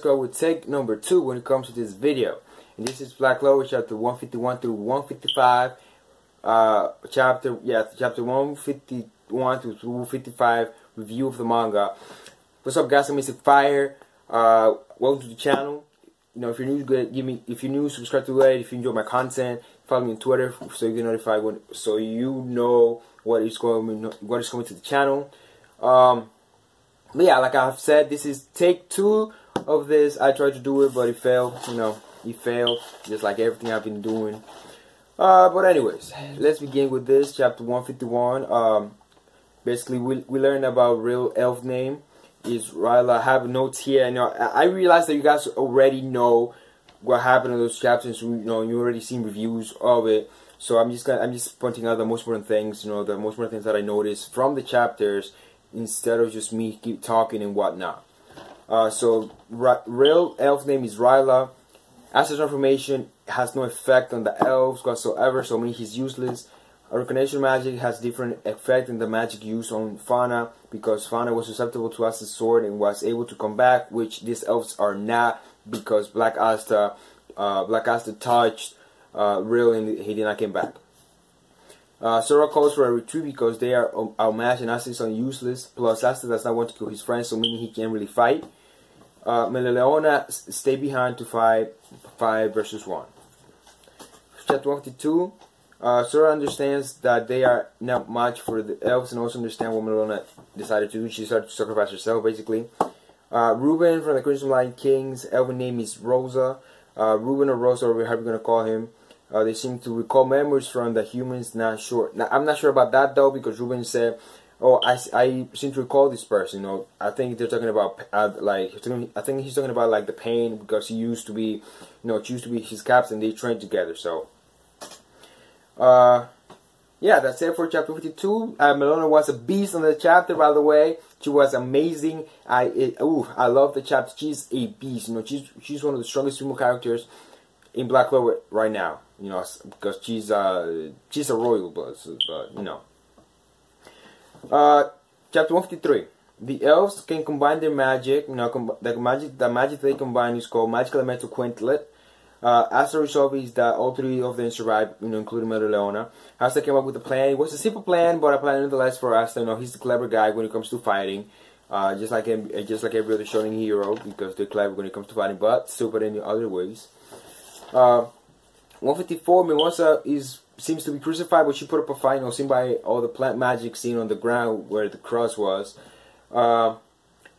go with take number 2 when it comes to this video. And this is Black Clover chapter 151 through 155. Chapter 151 through 255 review of the manga. What's up, guys? I'm Mr. Fire. Welcome to the channel. You know, if you're new, if you're new, subscribe to it. If you enjoy my content, follow me on Twitter so you get notified so you know what is coming to the channel. But yeah, like I've said, this is take 2 of this. I tried to do it, but it failed. You know, it failed, just like everything I've been doing. But anyways, let's begin with this chapter 151. Basically, we learned about real elf name is Ryla. I have notes here. And I realized that you guys already know what happened in those chapters. You know, you already seen reviews of it. So I'm just pointing out the most important things. You know, the most important things that I noticed from the chapters, instead of just me keep talking and whatnot. So real elf name is Ryla. Asta's transformation has no effect on the elves whatsoever, so meaning he's useless. Recognition magic has different effect than the magic used on Fauna, because Fauna was susceptible to Asta's sword and was able to come back, which these elves are not, because Black Asta touched Real and he did not come back. Sora calls for a retreat because they are outmatched and Asta is useless. Plus, Asta does not want to kill his friends, so meaning he can't really fight. Leona stay behind to fight 5 versus 1. Chapter 152. Sora understands that they are not much for the elves, and also understand what Leona decided to do. She started to sacrifice herself, basically. Ruben from the Crimson Lion Kings. Elven name is Rosa. Ruben or Rosa, or however you're gonna call him. They seem to recall memories from the humans. Not sure. Now, I'm not sure about that though, because Ruben said, "Oh, I seem to recall this person." You know, I think they're talking about I think he's talking about like the pain, because he used to be, you know, she used to be his captain. They trained together. So, yeah, that's it for chapter 52. Melona was a beast on the chapter, by the way. She was amazing. I love the chapter. She's a beast. You know, she's one of the strongest female characters in Black Clover right now. You know, because she's a royal blood, so, but you know. Chapter 153. The elves can combine their magic. You know, the magic they combine is called Magical Elemental Quintlet. Asta resolve is that all 3 of them survived, you know, including Mother Leona. Asta came up with a plan. It was a simple plan, but a plan nonetheless for Asta. You know, he's the clever guy when it comes to fighting. Just like every other shonen hero, because they're clever when it comes to fighting, but stupid in other ways. 154. Mimosa seems to be crucified, but she put up a fight, you know, seen by all the plant magic seen on the ground where the cross was. Yuno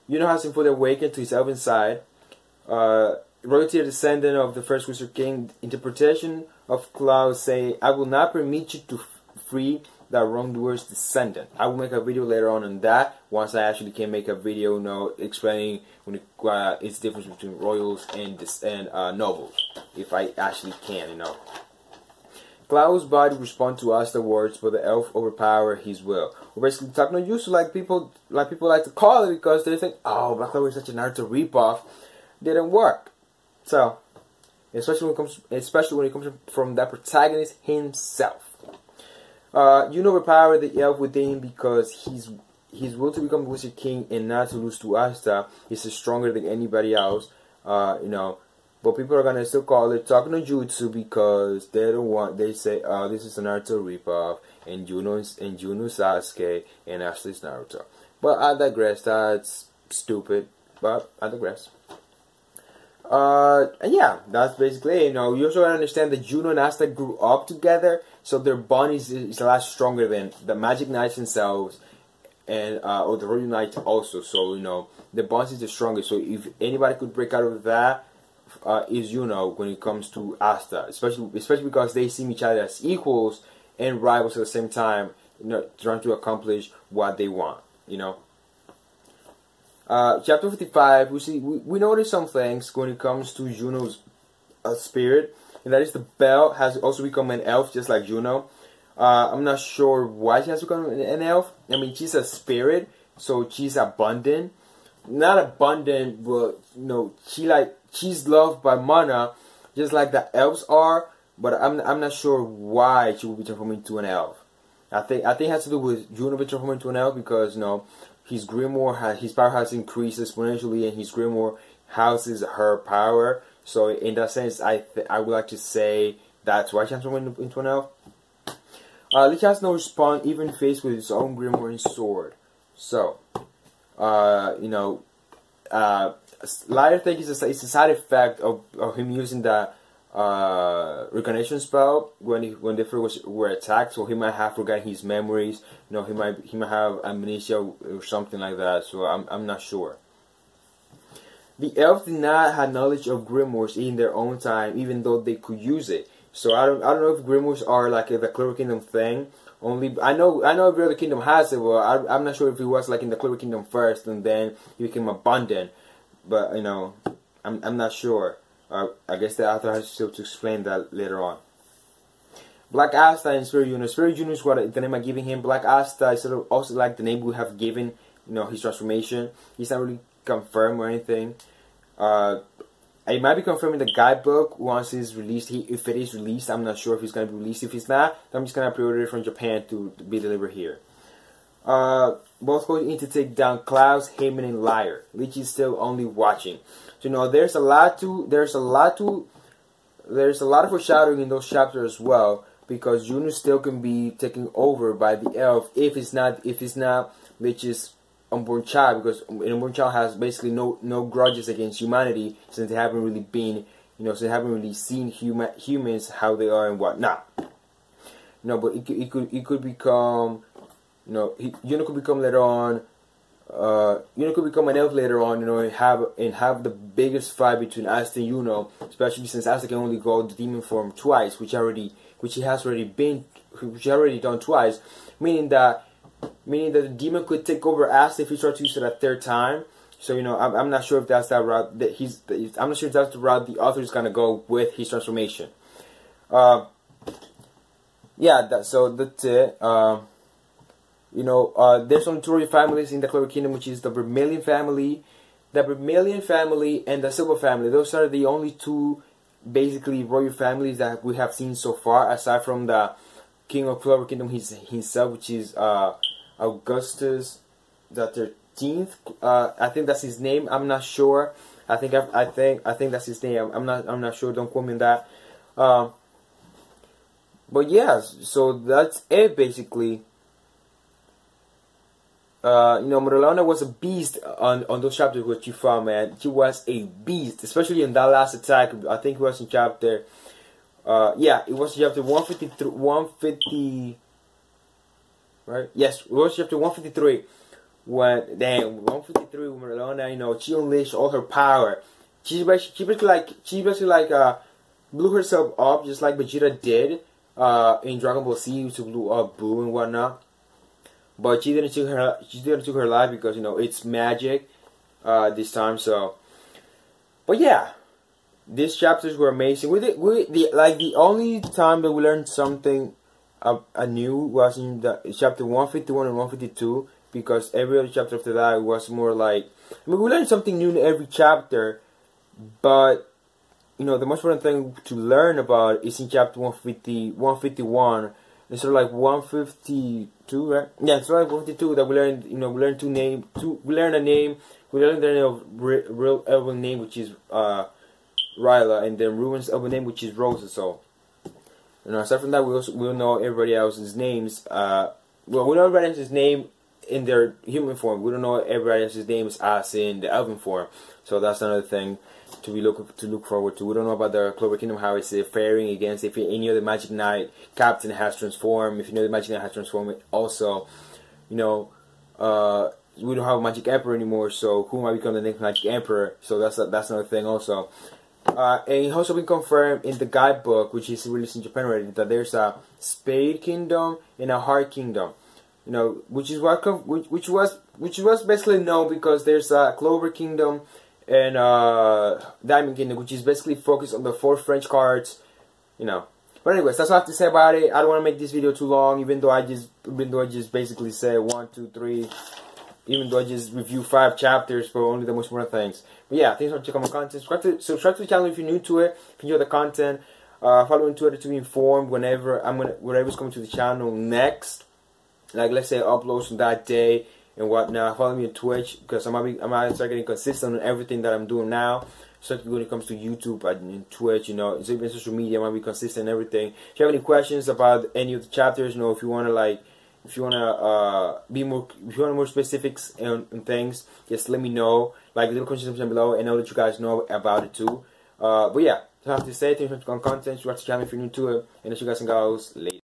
has been fully awakened to his elven side. Royalty, a descendant of the first Wizard King. Interpretation of Cloud say, "I will not permit you to free that wrongdoer's descendant." I will make a video later on that, once I actually can make a video, you know, explaining its difference between royals and nobles, if I actually can, you know. Cloud's body responds to Asta's words, but the elf overpower his will. We're basically talking on Yusu, like people like to call it, because they think, "Oh, Black Clover is such a Naruto ripoff." Didn't work. So, especially when it comes from that protagonist himself. Yuno overpowered the elf within him because his will to become Wizard King and not to lose to Asta is stronger than anybody else. You know, but people are gonna still call it talking no jutsu, because they don't want. They say, "Oh, this is a Naruto ripoff," and Yuno Sasuke, and Asta is Naruto. But I digress. That's stupid. But I digress. And yeah, that's basically it. You know, you also gotta understand that Yuno and Asta grew up together, so their bond is a lot stronger than the Magic Knights themselves, and or the Royal Knights also. So, you know, the bond is the strongest. So if anybody could break out of that, is Yuno when it comes to Asta, especially because they see each other as equals and rivals at the same time. You know, trying to accomplish what they want. You know. Chapter 55, we notice some things when it comes to Yuno's spirit, and that is the bell has also become an elf, just like Yuno. I'm not sure why she has become an elf. I mean, she's a spirit, so she's abundant. Not abundant, but you know, she's loved by Mana, just like the elves are. But I'm not sure why she will be transformed into an elf. I think it has to do with Yuno being transformed into an elf, because you know, his grimoire his power has increased exponentially, and his grimoire houses her power. So in that sense, I would like to say that's why she transformed into an elf. Lich has no response even faced with his own grimoire and sword. So, you know, Liar think it's a side effect of him using the recognition spell when they first were attacked. So he might have forgotten his memories. You know, he might have amnesia or something like that. So I'm not sure. The elves did not have knowledge of grimoires in their own time, even though they could use it. So I don't know if grimoires are like the Clover Kingdom thing. Only I know every other kingdom has it. Well, I'm not sure if it was like in the Clover Kingdom first and then it became abundant. But you know, I'm not sure. I guess the author has still to explain that later on. Black Asta and Spirit Yuno. Spirit Yuno is what the name I'm giving him. Black Asta is sort of also like the name we have given, you know, his transformation. He's not really confirmed or anything. It might be confirmed in the guidebook once it's released. If it is released, I'm not sure if it's going to be released. If it's not, then I'm just going to pre-order it from Japan to be delivered here. Both going in to take down Clouds, Heyman, and Liar. Lich is still only watching. So, you know, there's a lot of foreshadowing in those chapters as well, because Yuno still can be taken over by the elf if it's not Lich's unborn child, because an unborn child has basically no grudges against humanity since they haven't really been, you know, so they haven't really seen humans how they are and whatnot. You know, but it could become, you know, Yuno could become later on. Yuno could become an elf later on, you know, and have the biggest fight between Asta and Yuno, especially since Asta can only go the demon form twice, which he has already done twice, meaning that the demon could take over Asta if he tries to use it a third time. So, you know, I'm not sure if that's that route I'm not sure if that's the route the author is gonna go with his transformation. Yeah, so that's it. You know, there's only two royal families in the Clover Kingdom, which is the Vermilion family, and the Silver family. Those are the only two, basically, royal families that we have seen so far, aside from the King of Clover Kingdom himself, which is Augustus the 13th. I think that's his name. I'm not sure. I think that's his name. I'm not sure. Don't quote me on that. But yeah, so that's it basically. You know, Morellona was a beast on those chapters which you found, man. She was a beast, especially in that last attack. I think it was in chapter, yeah, it was chapter 150, right? Yes, it was chapter 153. When 153, when Morellona, you know, she unleashed all her power. She basically blew herself up just like Vegeta did in Dragon Ball Z, to blew up Boo and whatnot. But she didn't took her life because, you know, it's magic this time. So, but yeah, these chapters were amazing. The only time that we learned something new was in the chapter 151 and 152, because every other chapter after that was more like, I mean, we learned something new in every chapter, but you know, the most important thing to learn about is in chapter 151. It's sort of like 152, right? Yeah, it's sort of like 152 that we learned. You know, we learned we learned a name. We learned the name of real elven name, which is Ryla, and then Ruin's elven name, which is Rosa. So, you know, aside from that, we'll know everybody else's names. Well, we know everybody else's name in their human form. We don't know everybody else's names as in the elven form. So that's another thing to look forward to. We don't know about the Clover Kingdom, how it's faring against if any other Magic Knight captain has transformed. If you know the Magic Knight has transformed, also, you know, we don't have a Magic Emperor anymore. So who might become the next Magic Emperor? So that's another thing also. And it's also been confirmed in the guidebook, which is released in Japan already, that there's a Spade Kingdom and a Heart Kingdom. You know, which was basically known because there's a Clover Kingdom and Diamond Kingdom, which is basically focused on the 4 French cards, you know. But anyways, that's all I have to say about it. I don't want to make this video too long, even though I just basically say 1, 2, 3. Even though I just review 5 chapters for only the most important things. But yeah, thanks for checking out my content. Subscribe to the channel if you're new to it. If you enjoy the content, follow me on Twitter to be informed whenever's coming to the channel next. Like, let's say uploads from that day. and whatnot. Follow me on Twitch, because I might start getting consistent on everything that I'm doing now. Especially when it comes to YouTube and Twitch, you know, even social media, I might be consistent and everything. If you have any questions about any of the chapters, you know, if you want more specifics on things, just let me know. Like, little questions down below, and I'll let you guys know about it too. But yeah, that's all I have to say. Thanks for content. Watch the channel if you're new to it, and I'll see you guys and girls later.